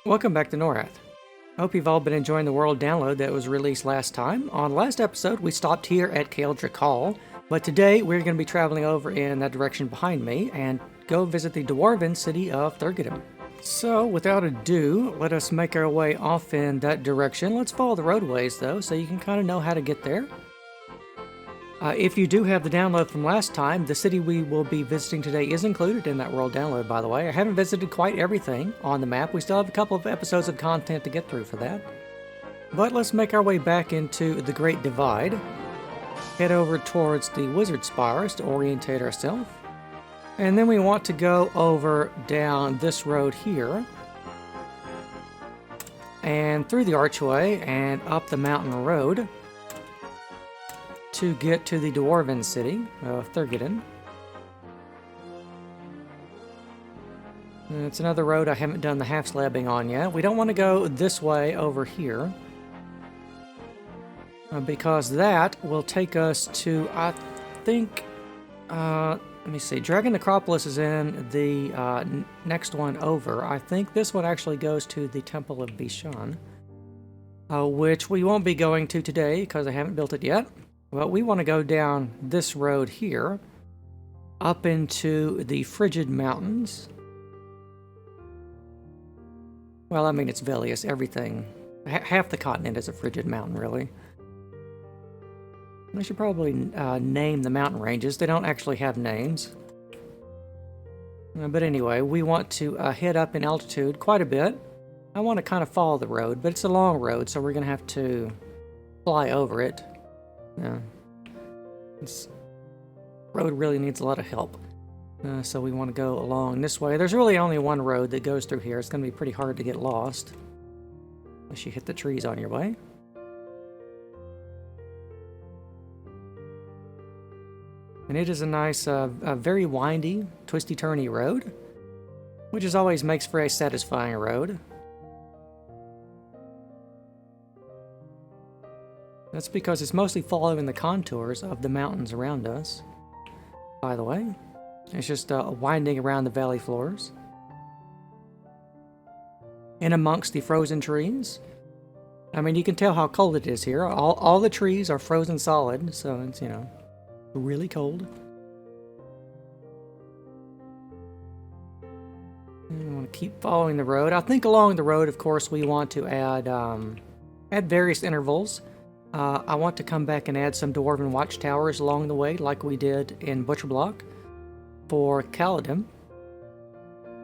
Welcome back to Norrath. Hope you've all been enjoying the world download that was released last time. On last episode, we stopped here at Caverns Hall, but today we're going to be traveling over in that direction behind me and go visit the Dwarven city of Thurgadin. So, without ado, let us make our way off in that direction. Let's follow the roadways, though, so you can kind of know how to get there. If you do have the download from last time, the city we will be visiting today is included in that world download, by the way. I haven't visited quite everything on the map. We still have a couple of episodes of content to get through for that. But let's make our way back into the Great Divide. Head over towards the Wizard Spires to orientate ourselves. And then we want to go over down this road here. And through the archway and up the mountain road to get to the Dwarven city of Thurgadin. It's another road I haven't done the half-slabbing on yet. We don't want to go this way over here, because that will take us to, I think, let me see, Dragon Necropolis is in the next one over. I think this one actually goes to the Temple of Bishan, which we won't be going to today because I haven't built it yet. But we want to go down this road here, up into the Frigid Mountains. Well, I mean, it's velious, everything. Half the continent is a frigid mountain, really. I should probably name the mountain ranges. They don't actually have names. But anyway, we want to head up in altitude quite a bit. I want to kind of follow the road, but it's a long road, so we're going to have to fly over it. Yeah, this road really needs a lot of help, so we want to go along this way. There's really only one road that goes through here. It's going to be pretty hard to get lost unless you hit the trees on your way. And it is a nice, very windy, twisty-turny road, which always makes for a satisfying road. That's because it's mostly following the contours of the mountains around us, by the way. It's just winding around the valley floors. In amongst the frozen trees. I mean, you can tell how cold it is here. All the trees are frozen solid, so it's, you know, really cold. And we want to keep following the road. I think along the road, of course, we want to add various intervals. I want to come back and add some Dwarven watchtowers along the way, like we did in Butcher Block for Coldain,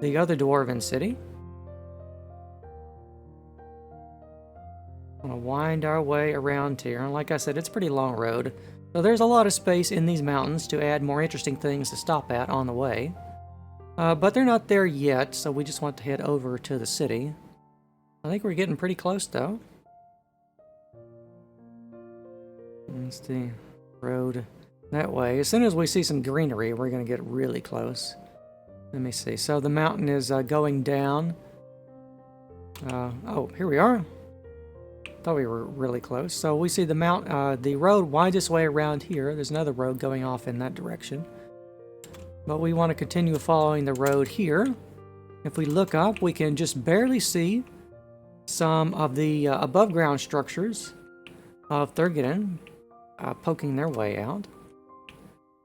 the other Dwarven city. I'm going to wind our way around here, and like I said, it's a pretty long road, so there's a lot of space in these mountains to add more interesting things to stop at on the way. But they're not there yet, so we just want to head over to the city. I think we're getting pretty close, though. That's the road that way. As soon as we see some greenery, we're going to get really close. Let me see. So the mountain is going down. Oh, here we are. Thought we were really close. So we see the road winds its way around here. There's another road going off in that direction. But we want to continue following the road here. If we look up, we can just barely see some of the above-ground structures of Thurgadin. Poking their way out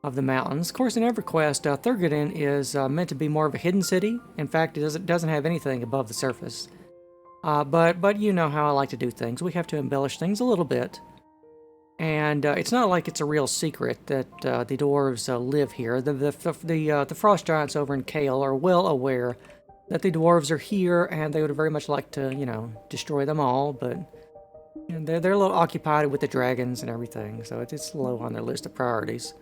of the mountains. Of course, in EverQuest, Thurgadin is meant to be more of a hidden city. In fact, it doesn't have anything above the surface. But you know how I like to do things. We have to embellish things a little bit. And it's not like it's a real secret that the dwarves live here. The frost giants over in Kale are well aware that the dwarves are here, and they would very much like to, you know, destroy them all, but and they're a little occupied with the dragons and everything, so it's low on their list of priorities.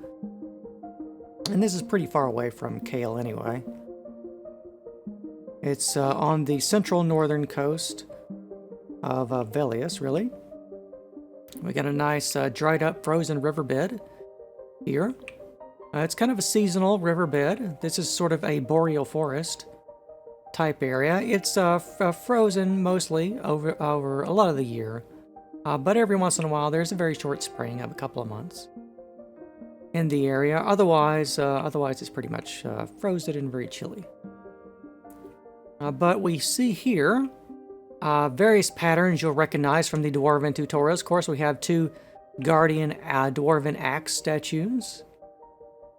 And this is pretty far away from Kale anyway. It's on the central northern coast of velious, really. We got a nice dried up frozen riverbed here. It's kind of a seasonal riverbed. This is sort of a boreal forest type area. It's frozen mostly over a lot of the year. But every once in a while, there's a very short spring of a couple of months in the area. Otherwise it's pretty much frozen and very chilly. But we see here various patterns you'll recognize from the Dwarven tutorials. Of course, we have two Guardian Dwarven axe statues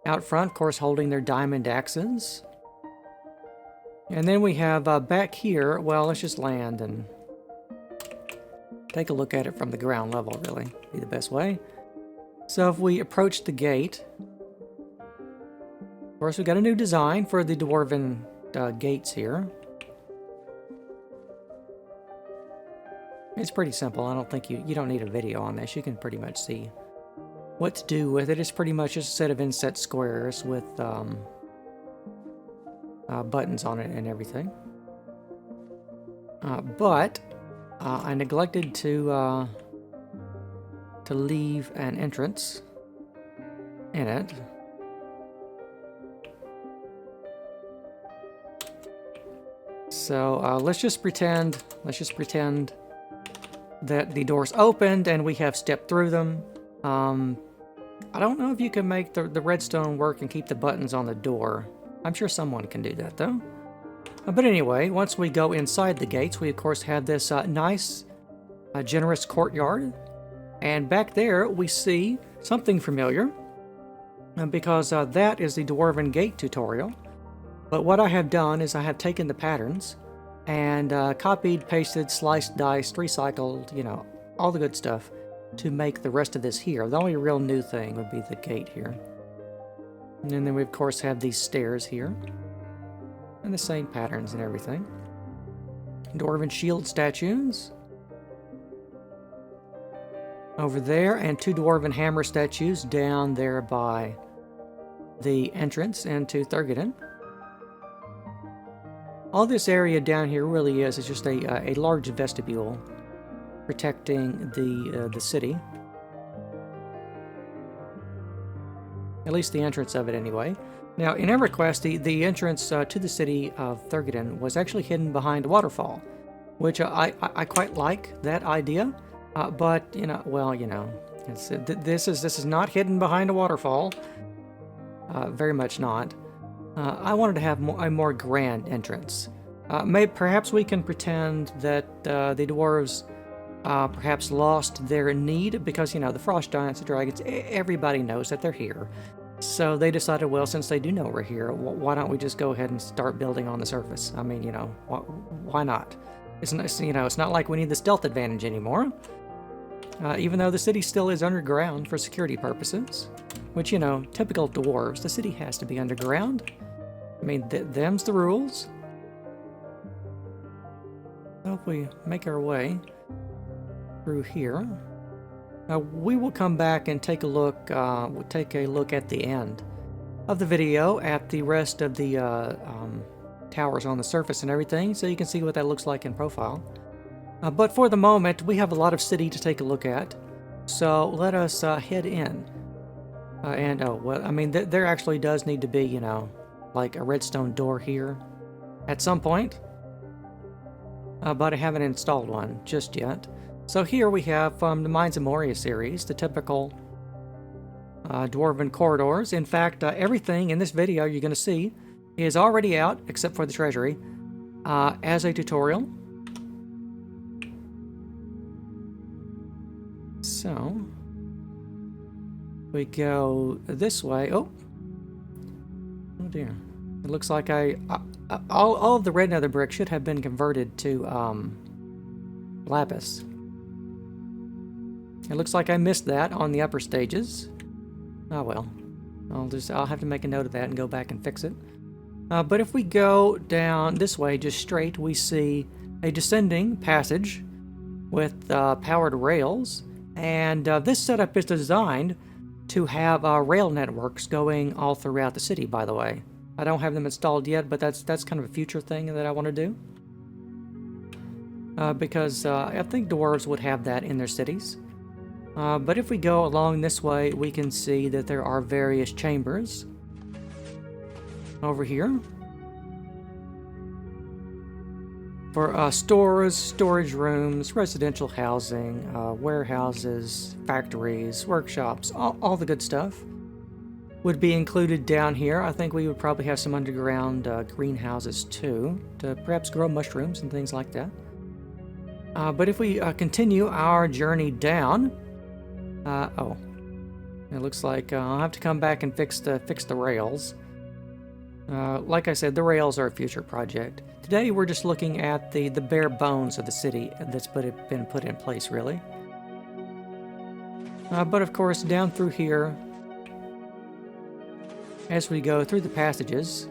out front, of course, holding their diamond axes. And then we have back here, well, let's just land and take a look at it from the ground level, really, be the best way. So if we approach the gate, of course, we got a new design for the Dwarven gates here. It's pretty simple. I don't think you don't need a video on this. You can pretty much see what to do with it. It's pretty much just a set of inset squares with buttons on it and everything. But I neglected to leave an entrance in it. So let's just pretend that the doors opened and we have stepped through them. I don't know if you can make the redstone work and keep the buttons on the door. I'm sure someone can do that though. But anyway, once we go inside the gates, we of course have this nice, generous courtyard. And back there we see something familiar, because that is the Dwarven gate tutorial. But what I have done is I have taken the patterns and copied, pasted, sliced, diced, recycled, you know, all the good stuff to make the rest of this here. The only real new thing would be the gate here. And then we of course have these stairs here. And the same patterns and everything. Dwarven shield statues. Over there, and two Dwarven hammer statues down there by the entrance into Thurgadin. All this area down here really is just a large vestibule protecting the city. At least the entrance of it anyway. Now, in EverQuest, the entrance to the city of Thurgadin was actually hidden behind a waterfall, which I quite like that idea. But you know, well, you know, this is not hidden behind a waterfall. Very much not. I wanted to have a more grand entrance. Perhaps we can pretend that the dwarves perhaps lost their need because, you know, the frost giants, the dragons, everybody knows that they're here. So they decided, well, since they do know we're here, why don't we just go ahead and start building on the surface? I mean, you know, why not? It's not like we need the stealth advantage anymore. Even though the city still is underground for security purposes, which, you know, typical dwarves, the city has to be underground. I mean, them's the rules. So if we make our way through here, we will come back and take a look. We'll take a look at the end of the video at the rest of the towers on the surface and everything, so you can see what that looks like in profile. But for the moment, we have a lot of city to take a look at, so let us head in. And oh, well, I mean, there actually does need to be, you know, like a redstone door here at some point, but I haven't installed one just yet. So here we have from the Mines of Moria series, the typical Dwarven corridors. In fact, everything in this video you're going to see is already out, except for the treasury, as a tutorial. So, we go this way. Oh dear. It looks like all of the red nether brick should have been converted to lapis. It looks like I missed that on the upper stages. Oh well. I'll have to make a note of that and go back and fix it. But if we go down this way, just straight, we see a descending passage with powered rails. And this setup is designed to have rail networks going all throughout the city, by the way. I don't have them installed yet, but that's kind of a future thing that I want to do. Because I think dwarves would have that in their cities. But if we go along this way, we can see that there are various chambers over here for storage rooms, residential housing, warehouses, factories, workshops, all the good stuff would be included down here. I think we would probably have some underground greenhouses too, to perhaps grow mushrooms and things like that. But if we continue our journey down, oh, it looks like I'll have to come back and fix the rails. Like I said, the rails are a future project. Today we're just looking at the bare bones of the city that's been put in place, really. But of course, down through here, as we go through the passages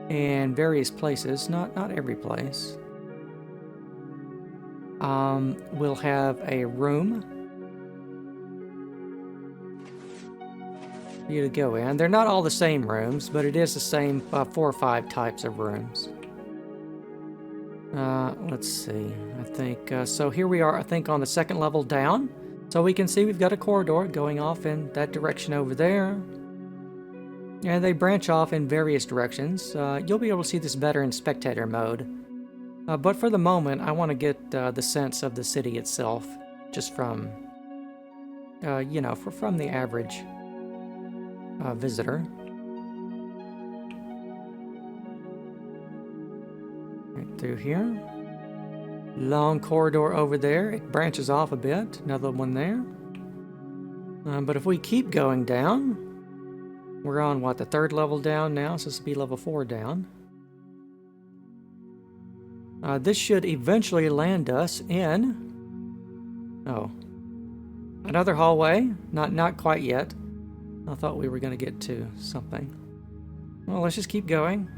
and various places, not every place, we'll have a room for you to go in. They're not all the same rooms, but it is the same 4 or 5 types of rooms. Let's see. I think so. Here we are. I think on the 2nd level down, so we can see we've got a corridor going off in that direction over there, and they branch off in various directions. You'll be able to see this better in spectator mode. But for the moment, I want to get the sense of the city itself, just from, you know, from the average visitor. Right through here. Long corridor over there. It branches off a bit. Another one there. But if we keep going down, we're on, what, the 3rd level down now? So this will be level 4 down. This should eventually land us in... oh. Another hallway. Not quite yet. I thought we were going to get to something. Well, let's just keep going.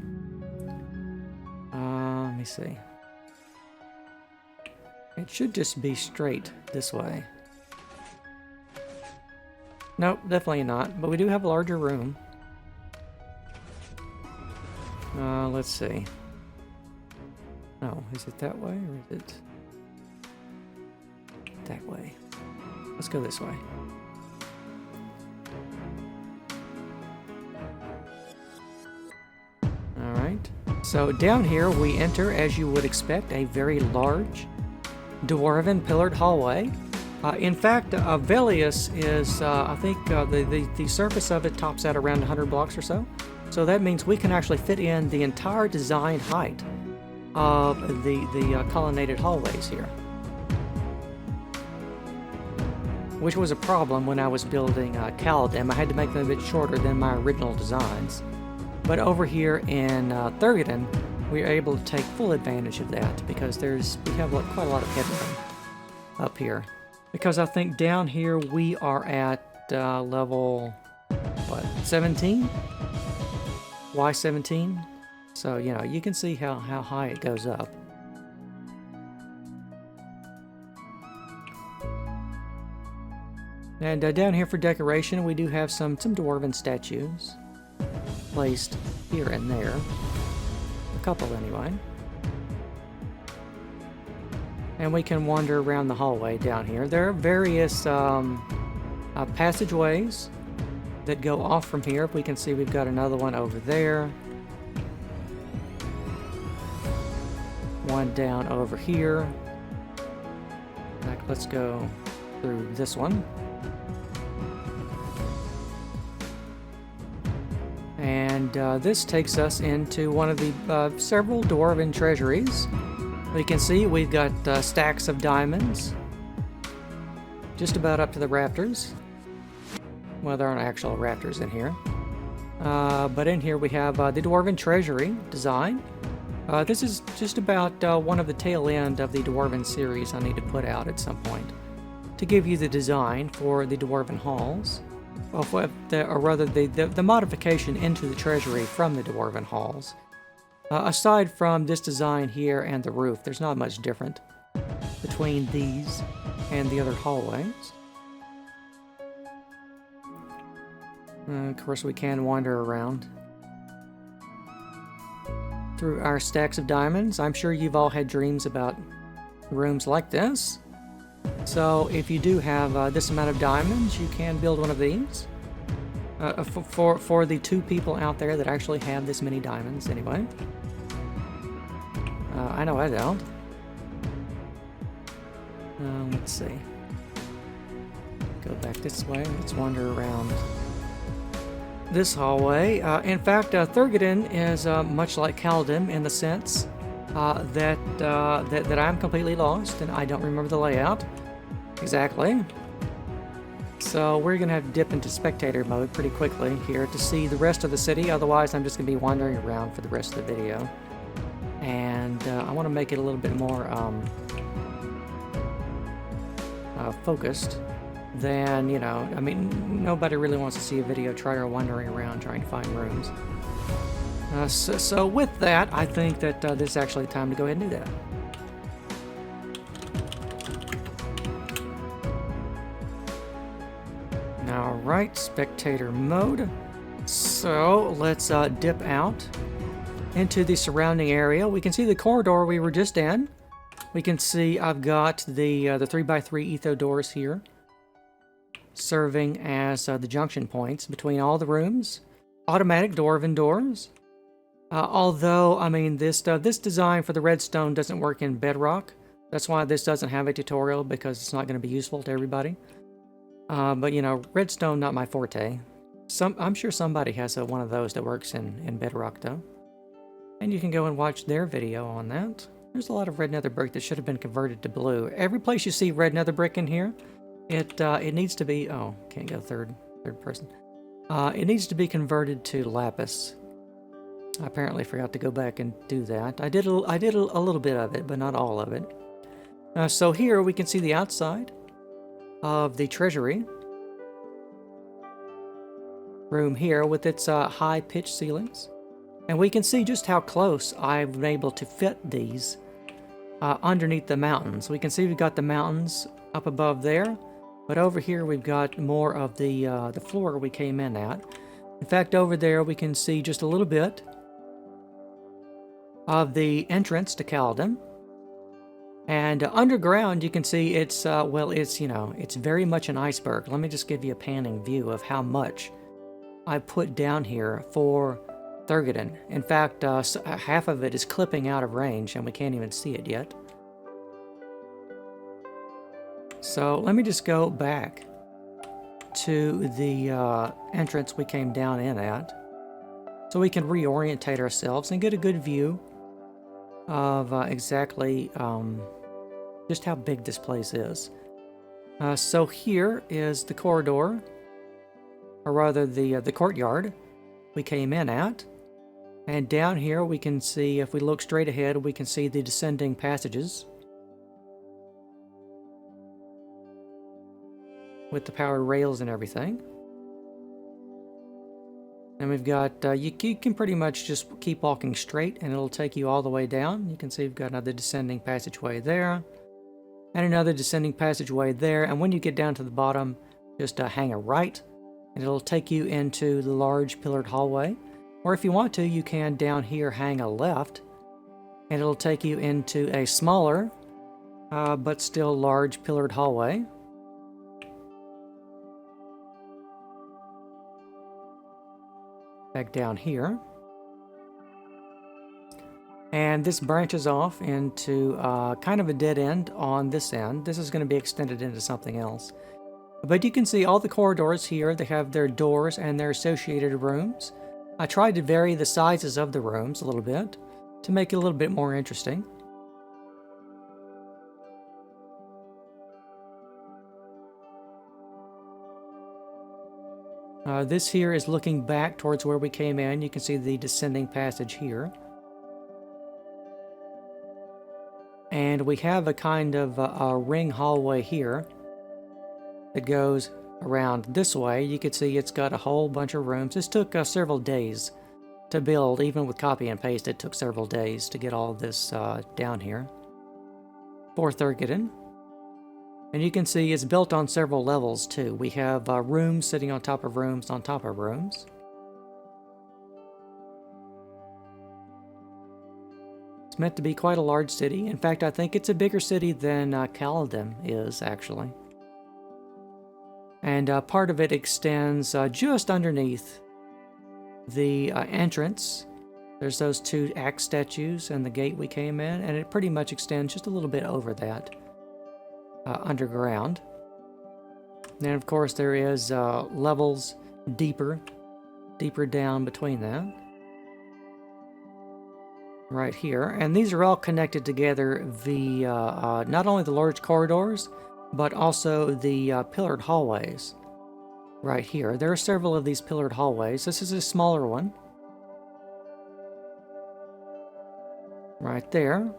Let me see. It should just be straight this way. Nope, definitely not. But we do have a larger room. Let's see. Oh, is it that way or is it that way? Let's go this way. Alright. So down here we enter, as you would expect, a very large Dwarven pillared hallway. In fact, velious is, I think, the surface of it tops out around 100 blocks or so. So that means we can actually fit in the entire design height of the colonnaded hallways here. Which was a problem when I was building Coldain. I had to make them a bit shorter than my original designs. But over here in Thurgadin, we are able to take full advantage of that because we have quite a lot of headroom up here. Because I think down here we are at level, what, 17? Why 17? So, you know, you can see how high it goes up. And down here for decoration, we do have some Dwarven statues placed here and there. A couple, anyway. And we can wander around the hallway down here. There are various passageways that go off from here. We can see we've got another one over there. One down over here. Let's go through this one. And this takes us into one of the several Dwarven treasuries. We can see we've got stacks of diamonds. Just about up to the rafters. Well, there aren't actual rafters in here. But in here we have the Dwarven treasury design. This is just about one of the tail end of the Dwarven series I need to put out at some point to give you the design for the Dwarven halls. Or rather, the modification into the treasury from the Dwarven halls. Aside from this design here and the roof, there's not much different between these and the other hallways. Of course, we can wander around through our stacks of diamonds. I'm sure you've all had dreams about rooms like this. So if you do have this amount of diamonds, you can build one of these. For the 2 people out there that actually have this many diamonds, anyway. I know I don't. Let's see. Go back this way. Let's wander around this hallway. In fact, Thurgadin is much like Coldain in the sense that I'm completely lost and I don't remember the layout exactly. So we're going to have to dip into spectator mode pretty quickly here to see the rest of the city. Otherwise, I'm just going to be wandering around for the rest of the video. And I want to make it a little bit more focused than, you know, I mean, nobody really wants to see a video Trydar wandering around trying to find rooms. So with that, I think that this is actually time to go ahead and do that. Alright, spectator mode. So let's dip out into the surrounding area. We can see the corridor we were just in. We can see I've got the 3x3 etho doors here, serving as the junction points between all the rooms. Automatic dwarven doors. Although, I mean, this design for the redstone doesn't work in bedrock. That's why this doesn't have a tutorial, because it's not going to be useful to everybody. But, you know, redstone, not my forte. I'm sure somebody has one of those that works in bedrock, though. And you can go and watch their video on that. There's a lot of red nether brick that should have been converted to blue. Every place you see red nether brick in here, it needs to be... Oh, can't go third person. It needs to be converted to lapis. I apparently forgot to go back and do that. I did a little bit of it, but not all of it. So here we can see the outside of the treasury room here with its high-pitched ceilings. And we can see just how close I've been able to fit these underneath the mountains. We can see we've got the mountains up above there, but over here we've got more of the floor we came in at. In fact, over there we can see just a little bit of the entrance to Coldain. And underground you can see it's, well, it's, you know, it's very much an iceberg. Let me just give you a panning view of how much I put down here for Thurgadin. In fact, half of it is clipping out of range and we can't even see it yet. So let me just go back to the entrance we came down in at, so we can reorientate ourselves and get a good view of exactly just how big this place is. So here is the corridor, or rather the courtyard we came in at. And down here we can see, if we look straight ahead, we can see the descending passages with the powered rails and everything. And we've got, you can pretty much just keep walking straight and it'll take you all the way down. You can see we've got another descending passageway there, and another descending passageway there. And when you get down to the bottom, just hang a right, and it'll take you into the large pillared hallway. Or if you want to, you can down here hang a left, and it'll take you into a smaller, but still large pillared hallway. Back down here. And this branches off into kind of a dead end on this end. This is going to be extended into something else. But you can see all the corridors here. They have their doors and their associated rooms. I tried to vary the sizes of the rooms a little bit to make it a little bit more interesting. This here is looking back towards where we came in. You can see the descending passage here. And we have a kind of a ring hallway here that goes around this way. You can see it's got a whole bunch of rooms. This took several days to build. Even with copy and paste, it took several days to get all of this down here for Thurgadin. And you can see it's built on several levels too. We have rooms sitting on top of rooms on top of rooms. It's meant to be quite a large city. In fact, I think it's a bigger city than Coldain is, actually. And part of it extends just underneath the entrance. There's those two axe statues and the gate we came in, and it pretty much extends just a little bit over that underground. And of course there is levels deeper down between that. right here. And these are all connected together via not only the large corridors, but also the pillared hallways right here. There are several of these pillared hallways. This is a smaller one. Right there.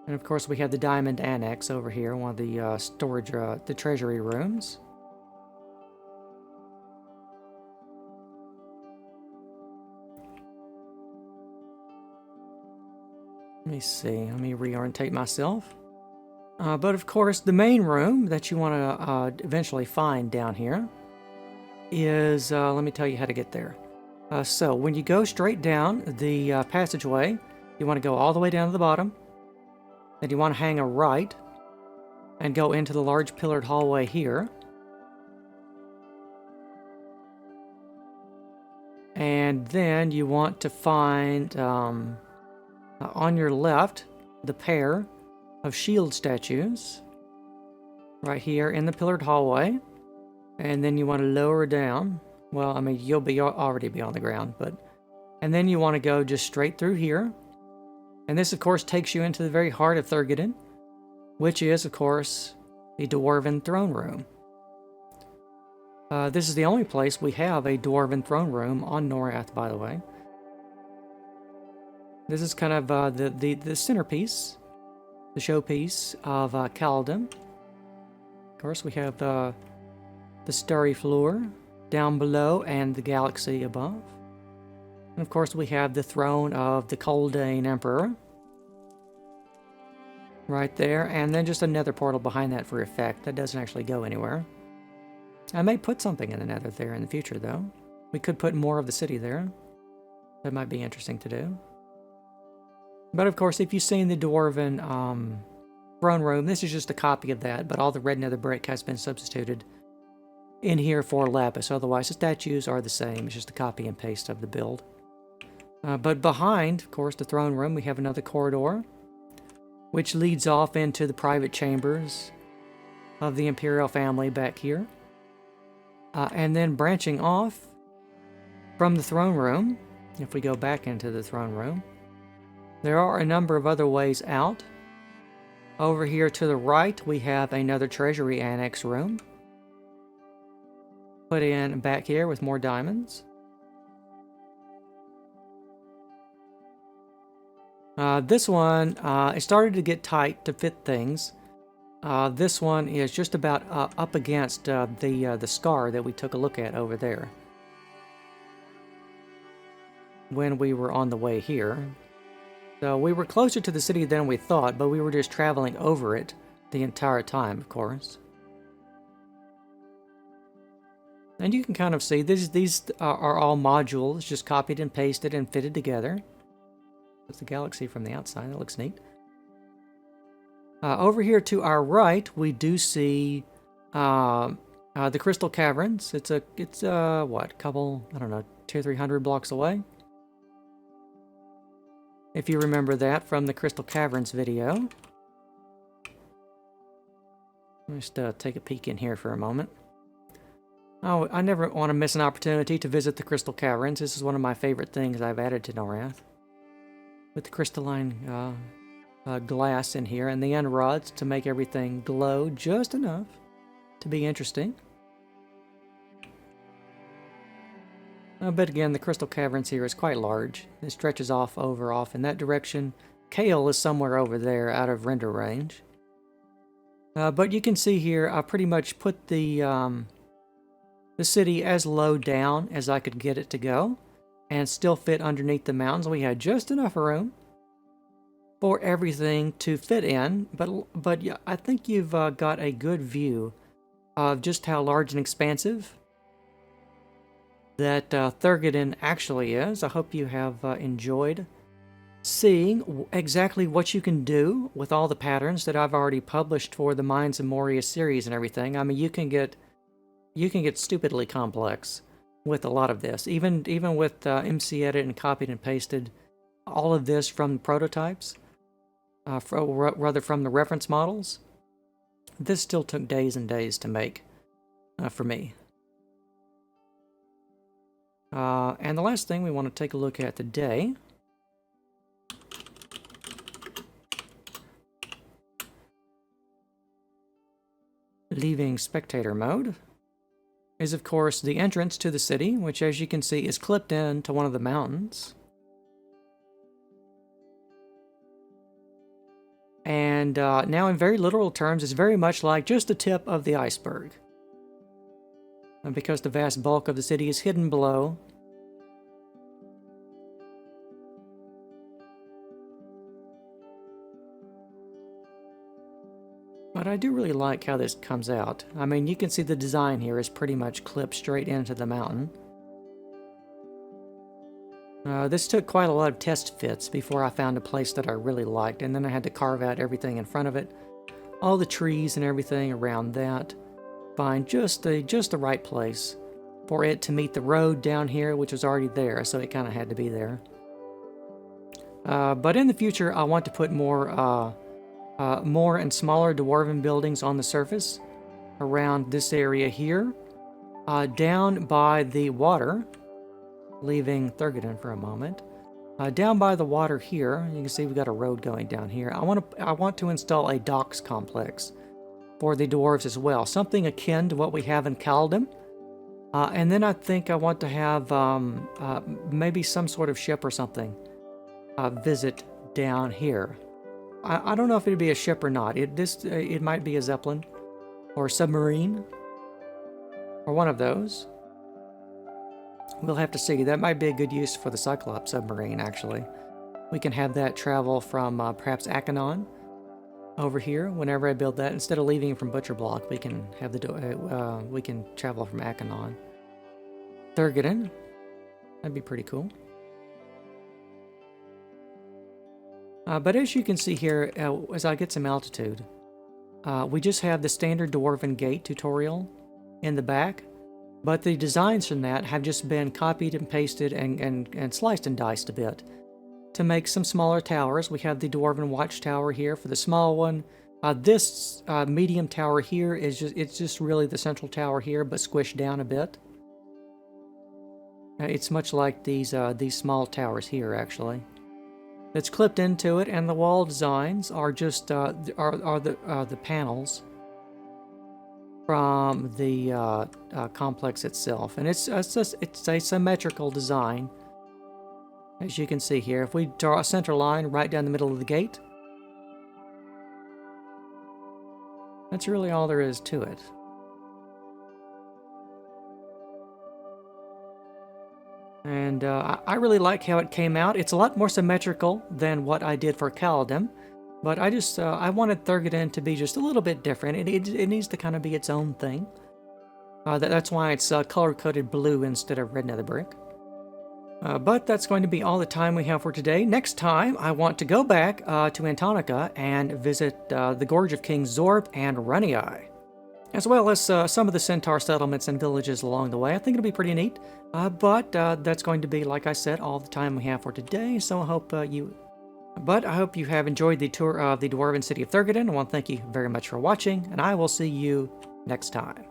And of course we have the Diamond Annex over here, one of the storage, the treasury rooms. Let me see, let me reorientate myself. But of course the main room that you want to eventually find down here is, let me tell you how to get there. So when you go straight down the passageway, you want to go all the way down to the bottom. Then you want to hang a right and go into the large pillared hallway here. And then you want to find, on your left, the pair of shield statues right here in the pillared hallway. And then you want to lower down. Well, I mean, you'll already be on the ground, but... And then you want to go just straight through here. And this, of course, takes you into the very heart of Thurgadin, which is, of course, the Dwarven throne room. This is the only place we have a Dwarven throne room on Norrath, by the way. This is kind of the centerpiece, the showpiece of coldain. Of course, we have the starry floor down below and the galaxy above. And of course, we have the throne of the coldain Emperor right there, and then just another portal behind that for effect. That doesn't actually go anywhere. I may put something in the nether there in the future, though. We could put more of the city there. That might be interesting to do. But of course, if you've seen the Dwarven throne room, this is just a copy of that, but all the red nether brick has been substituted in here for lapis. Otherwise, the statues are the same. It's just a copy and paste of the build. But behind, of course, the throne room, we have another corridor, which leads off into the private chambers of the Imperial family back here. And then branching off from the throne room, if we go back into the throne room, there are a number of other ways out. Over here to the right, we have another treasury annex room. Put in back here with more diamonds. This one, it started to get tight to fit things. This one is just about up against the scar that we took a look at over there when we were on the way here. So we were closer to the city than we thought, but we were just traveling over it the entire time, of course. And you can kind of see these are all modules just copied and pasted and fitted together. That's the galaxy from the outside. That looks neat. Over here to our right, we do see the Crystal Caverns. It's what, couple, I don't know, 200 or 300 blocks away. If you remember that from the Crystal Caverns video. Let's just take a peek in here for a moment. Oh, I never want to miss an opportunity to visit the Crystal Caverns. This is one of my favorite things I've added to Norrath. With the crystalline glass in here and the end rods to make everything glow just enough to be interesting. But again, the Crystal Caverns here is quite large. It stretches off in that direction. Kale is somewhere over there out of render range. But you can see here, I pretty much put the city as low down as I could get it to go and still fit underneath the mountains. We had just enough room for everything to fit in, but yeah, I think you've got a good view of just how large and expansive that Thurgadin actually is. I hope you have enjoyed seeing exactly what you can do with all the patterns that I've already published for the Mines of Moria series and everything. I mean, you can get stupidly complex with a lot of this, even with MC Edit and copied and pasted all of this from prototypes, rather from the reference models. This still took days and days to make for me. And the last thing we want to take a look at today leaving spectator mode is of course the entrance to the city, which as you can see is clipped into one of the mountains. And now in very literal terms, it's very much like just the tip of the iceberg. And because the vast bulk of the city is hidden below. But I do really like how this comes out. I mean, you can see the design here is pretty much clipped straight into the mountain. This took quite a lot of test fits before I found a place that I really liked, and then I had to carve out everything in front of it, all the trees and everything around that, find just the right place for it to meet the road down here, which was already there, so it kind of had to be there. But in the future, I want to put more and smaller dwarven buildings on the surface around this area here, down by the water. Leaving Thurgadin for a moment. Down by the water here, you can see we've got a road going down here. I want to install a docks complex for the dwarves as well, something akin to what we have in Coldain. And then I think I want to have maybe some sort of ship or something visit down here. I don't know if it'd be a ship or not. It might be a zeppelin or a submarine or one of those. We'll have to see. That might be a good use for the Cyclops submarine, actually. We can have that travel from perhaps Akanon over here. Whenever I build that, instead of leaving from Butcher Block, we can have we can travel from Akanon. Thurgadin. That'd be pretty cool. But as you can see here, as I get some altitude, we just have the standard Dwarven Gate tutorial in the back. But the designs from that have just been copied and pasted and sliced and diced a bit to make some smaller towers. We have the Dwarven Watchtower here for the small one. This medium tower here is just really the central tower here, but squished down a bit. It's much like these small towers here, actually. It's clipped into it, and the wall designs are just the panels from the complex itself, and it's a symmetrical design, as you can see here. If we draw a center line right down the middle of the gate, that's really all there is to it. And I really like how it came out. It's a lot more symmetrical than what I did for Coldain. But I wanted Thurgadin to be just a little bit different. It needs to kind of be its own thing. That's why it's color-coded blue instead of red nether brick. But that's going to be all the time we have for today. Next time, I want to go back to Antonica and visit the Gorge of King Zorb and Runii, as well as some of the Centaur settlements and villages along the way. I think it'll be pretty neat. But that's going to be, like I said, all the time we have for today. So I hope I hope you have enjoyed the tour of the Dwarven city of Thurgadin. I want to thank you very much for watching, and I will see you next time.